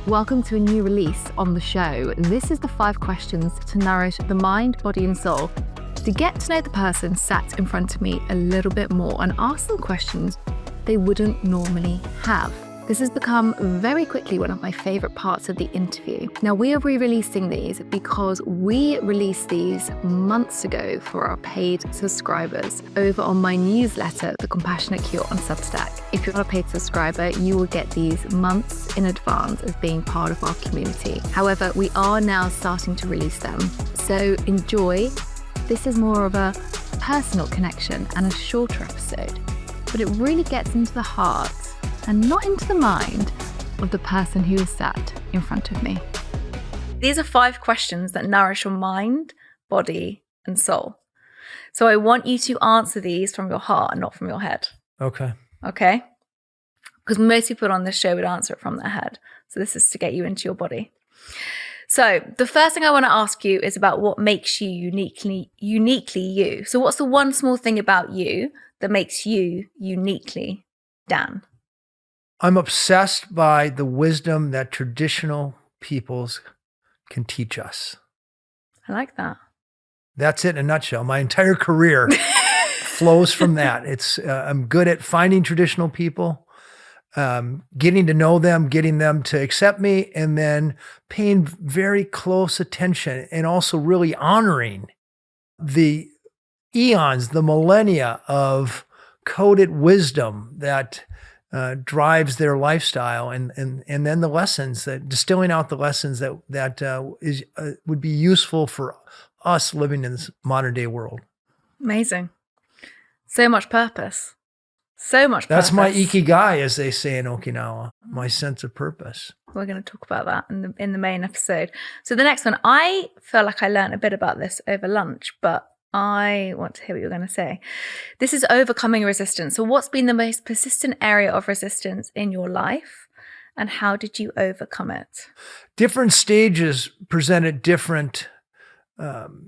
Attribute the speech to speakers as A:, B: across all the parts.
A: Welcome to a new release on the show. This is the 5 questions to nourish the mind, body and soul, to get to know the person sat in front of me a little bit more and ask them questions they wouldn't normally have. This has become very quickly one of my favourite parts of the interview. Now, we are re-releasing these because we released these months ago for our paid subscribers over on my newsletter, The Compassionate Cure on Substack. If you're not a paid subscriber, you will get these months in advance as being part of our community. However, we are now starting to release them. So enjoy. This is more of a personal connection and a shorter episode, but it really gets into the heart and not into the mind of the person who is sat in front of me. These are 5 questions that nourish your mind, body, and soul. So I want you to answer these from your heart and not from your head.
B: Okay.
A: Okay? Because most people on this show would answer it from their head. So this is to get you into your body. So the first thing I want to ask you is about what makes you uniquely you. So what's the one small thing about you that makes you uniquely Dan?
B: I'm obsessed by the wisdom that traditional peoples can teach us.
A: I like that.
B: That's it in a nutshell. My entire career flows from that. I'm good at finding traditional people, getting to know them, getting them to accept me, and then paying very close attention and also really honoring the eons, the millennia of coded wisdom that drives their lifestyle, and then the lessons, that distilling out the lessons that would be useful for us living in this modern day world.
A: Amazing. So much purpose. So much purpose.
B: That's my ikigai, as they say in Okinawa, my sense of purpose.
A: We're going to talk about that in the main episode. So the next one, I feel like I learned a bit about this over lunch, but I want to hear what you're going to say. This is overcoming resistance. So what's been the most persistent area of resistance in your life, and how did you overcome it? Different
B: stages presented different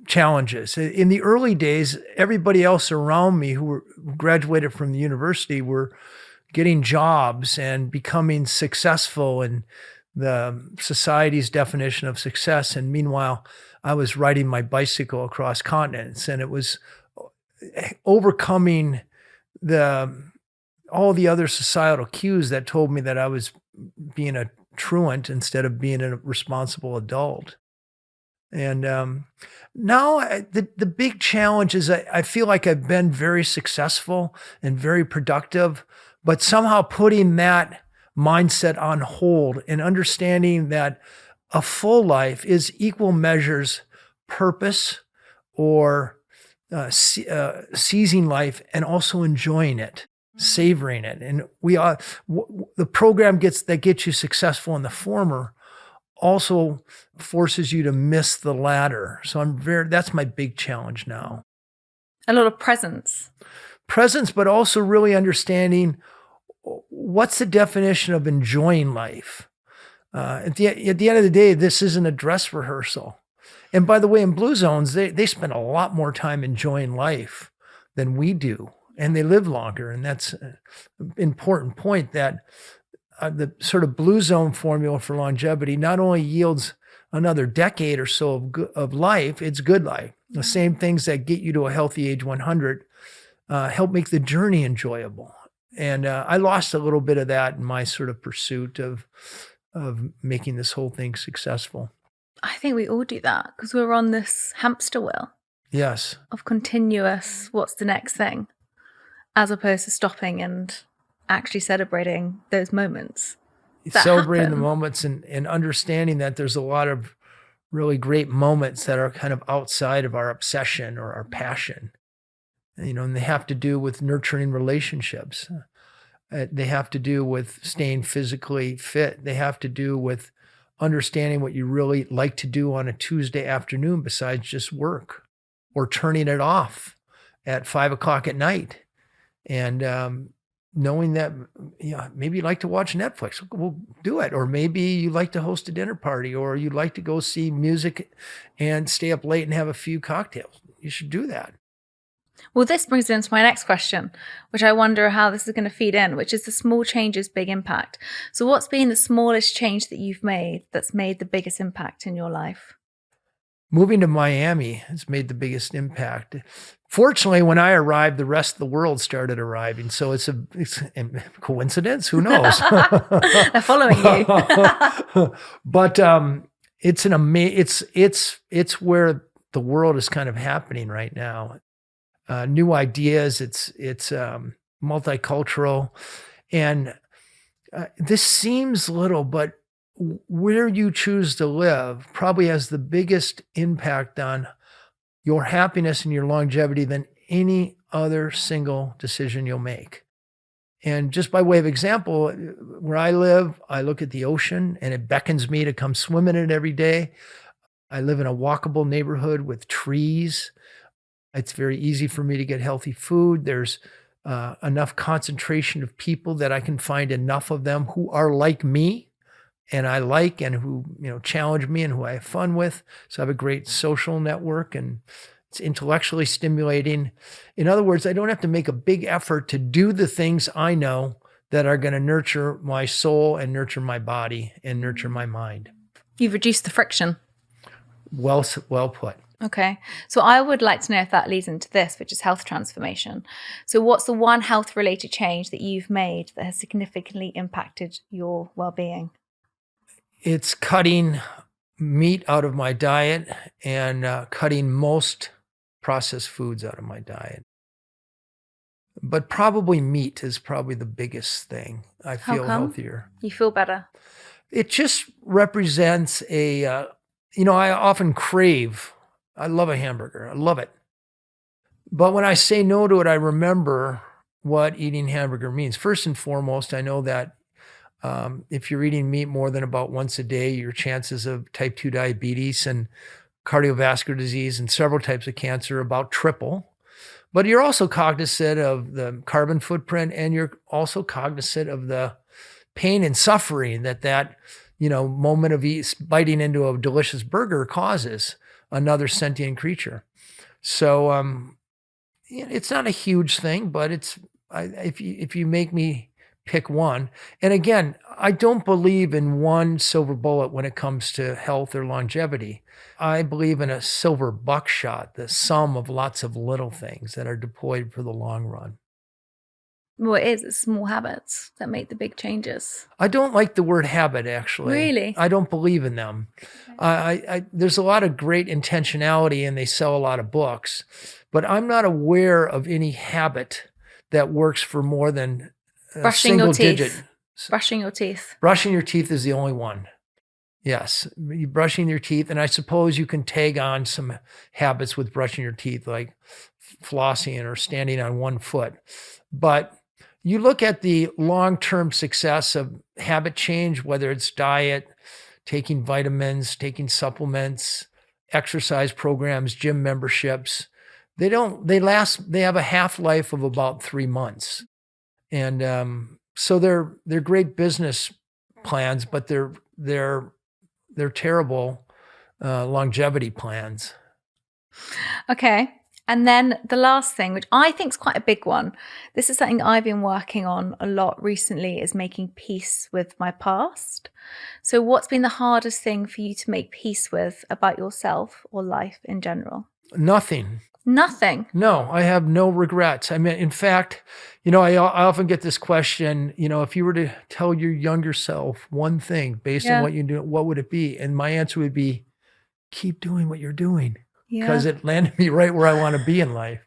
B: challenges. In the early days, everybody else around me who graduated from the university were getting jobs and becoming successful in the society's definition of success. And meanwhile, I was riding my bicycle across continents, and it was overcoming all the other societal cues that told me that I was being a truant instead of being a responsible adult. And now the big challenge is I feel like I've been very successful and very productive, but somehow putting that mindset on hold and understanding that a full life is equal measures purpose or seizing life and also enjoying it, savoring it. And the program that gets you successful in the former also forces you to miss the latter. So that's my big challenge now.
A: A lot of presence,
B: but also really understanding what's the definition of enjoying life. At the end of the day, this isn't a dress rehearsal. And by the way, in Blue Zones, they spend a lot more time enjoying life than we do, and they live longer. And that's an important point, that the sort of Blue Zone formula for longevity not only yields another decade or so of life, it's good life. The same things that get you to a healthy age 100 help make the journey enjoyable. And I lost a little bit of that in my sort of pursuit of making this whole thing successful.
A: I think we all do that because we're on this hamster wheel.
B: Yes.
A: Of continuous, what's the next thing, as opposed to stopping and actually celebrating those moments.
B: Celebrating the moments and understanding that there's a lot of really great moments that are kind of outside of our obsession or our passion. And they have to do with nurturing relationships. They have to do with staying physically fit. They have to do with understanding what you really like to do on a Tuesday afternoon besides just work, or turning it off at 5:00 at night. And knowing that, maybe you like to watch Netflix, we'll do it. Or maybe you like to host a dinner party, or you like to go see music and stay up late and have a few cocktails. You should do that.
A: Well, this brings me into my next question, which I wonder how this is going to feed in, which is the small changes, big impact. So what's been the smallest change that you've made that's made the biggest impact in your life?
B: Moving to Miami has made the biggest impact. Fortunately, when I arrived, the rest of the world started arriving. So it's a coincidence. Who knows?
A: They're following you.
B: But it's it's where the world is kind of happening right now. New ideas. It's multicultural, and this seems little, but where you choose to live probably has the biggest impact on your happiness and your longevity than any other single decision you'll make. And just by way of example, where I live, I look at the ocean and it beckons me to come swim in it every day. I live in a walkable neighborhood with trees. It's very easy for me to get healthy food. There's enough concentration of people that I can find enough of them who are like me and I like, and who, challenge me and who I have fun with. So I have a great social network, and it's intellectually stimulating. In other words, I don't have to make a big effort to do the things I know that are going to nurture my soul and nurture my body and nurture my mind.
A: You've reduced the friction.
B: Well put.
A: Okay. So I would like to know if that leads into this, which is health transformation. So what's the one health related change that you've made that has significantly impacted your well-being?
B: It's cutting meat out of my diet and cutting most processed foods out of my diet. But probably meat is probably the biggest thing. I feel healthier.
A: You feel better?
B: It just represents I often crave, I love a hamburger. I love it. But when I say no to it, I remember what eating hamburger means. First and foremost, I know that if you're eating meat more than about once a day, your chances of type 2 diabetes and cardiovascular disease and several types of cancer about triple. But you're also cognizant of the carbon footprint, and you're also cognizant of the pain and suffering that moment of biting into a delicious burger causes another sentient creature. So it's not a huge thing, but if you make me pick one. And again, I don't believe in one silver bullet when it comes to health or longevity. I believe in a silver buckshot, the sum of lots of little things that are deployed for the long run.
A: Well, it's small habits that make the big changes.
B: I don't like the word habit, actually.
A: Really?
B: I don't believe in them. Okay. There's a lot of great intentionality, and they sell a lot of books, but I'm not aware of any habit that works for more than
A: brushing your teeth. Brushing your teeth.
B: Brushing your teeth is the only one. Yes, brushing your teeth. And I suppose you can tag on some habits with brushing your teeth, like flossing or standing on one foot. But you look at the long-term success of habit change, whether it's diet, taking vitamins, taking supplements, exercise programs, gym memberships. They have a half-life of about 3 months. And so they're great business plans, but they're terrible longevity plans.
A: Okay. And then the last thing, which I think is quite a big one, this is something I've been working on a lot recently, is making peace with my past. So what's been the hardest thing for you to make peace with about yourself or life in general?
B: Nothing.
A: Nothing?
B: No, I have no regrets. I mean, in fact, I often get this question, if you were to tell your younger self one thing based on what you do, what would it be? And my answer would be, keep doing what you're doing. Because it landed me right where I want to be in life.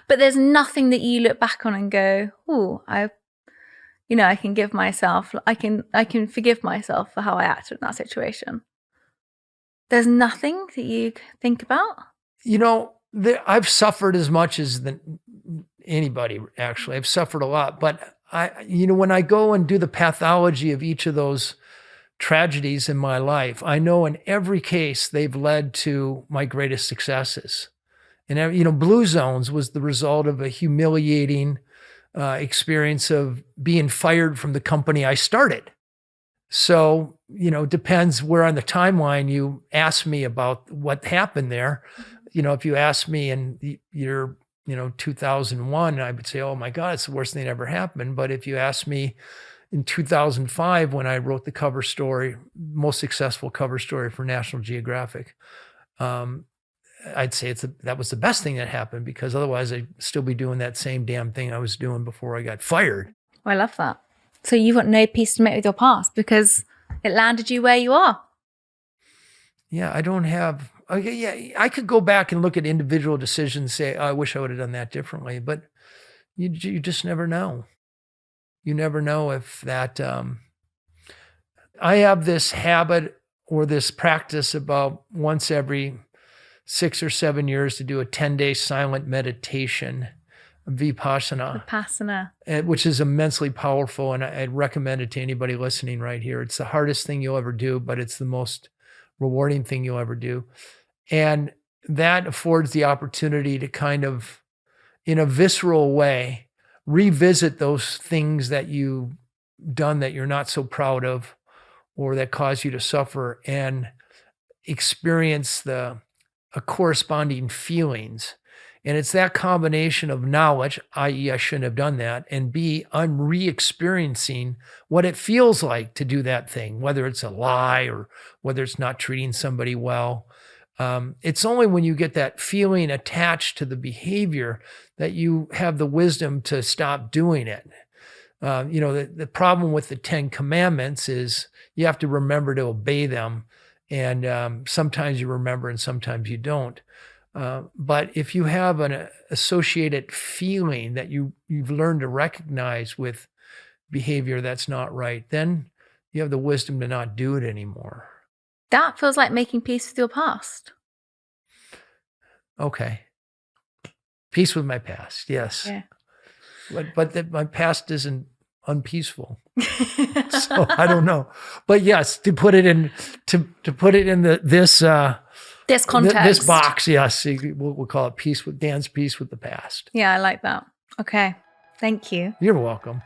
A: But there's nothing that you look back on and go, oh, I can give myself, I can forgive myself for how I acted in that situation. There's nothing that you think about?
B: I've suffered as much as anybody, actually. I've suffered a lot. But when I go and do the pathology of each of those tragedies in my life, I know in every case they've led to my greatest successes. And Blue Zones was the result of a humiliating experience of being fired from the company I started. So, depends where on the timeline you ask me about what happened there. If you ask me and you're 2001, I would say, oh my God, it's the worst thing that ever happened. But if you ask me in 2005, when I wrote the cover story, most successful cover story for National Geographic, I'd say that was the best thing that happened, because otherwise I'd still be doing that same damn thing I was doing before I got fired.
A: Well, I love that. So you've got no peace to make with your past because it landed you where you are.
B: Yeah, I don't have, okay, yeah, I could go back and look at individual decisions and say, oh, I wish I would have done that differently, but you just never know. You never know if that, I have this habit or this practice about once every 6 or 7 years to do a 10-day silent meditation, Vipassana, which is immensely powerful. And I'd recommend it to anybody listening right here. It's the hardest thing you'll ever do, but it's the most rewarding thing you'll ever do. And that affords the opportunity to kind of, in a visceral way, revisit those things that you've done that you're not so proud of or that cause you to suffer, and experience a corresponding feelings. And it's that combination of knowledge, i.e. I shouldn't have done that, and B, I'm re-experiencing what it feels like to do that thing, whether it's a lie or whether it's not treating somebody well. It's only when you get that feeling attached to the behavior that you have the wisdom to stop doing it. The problem with the 10 Commandments is you have to remember to obey them. And sometimes you remember and sometimes you don't. But if you have an associated feeling that you've learned to recognize with behavior that's not right, then you have the wisdom to not do it anymore.
A: That feels like making peace with your past.
B: Okay. Peace with my past, yes.
A: Yeah.
B: But my past isn't unpeaceful. So I don't know. But yes, to put it in this context, this box, yes, we'll call it Dan's peace with the past.
A: Yeah, I like that. Okay. Thank you.
B: You're welcome.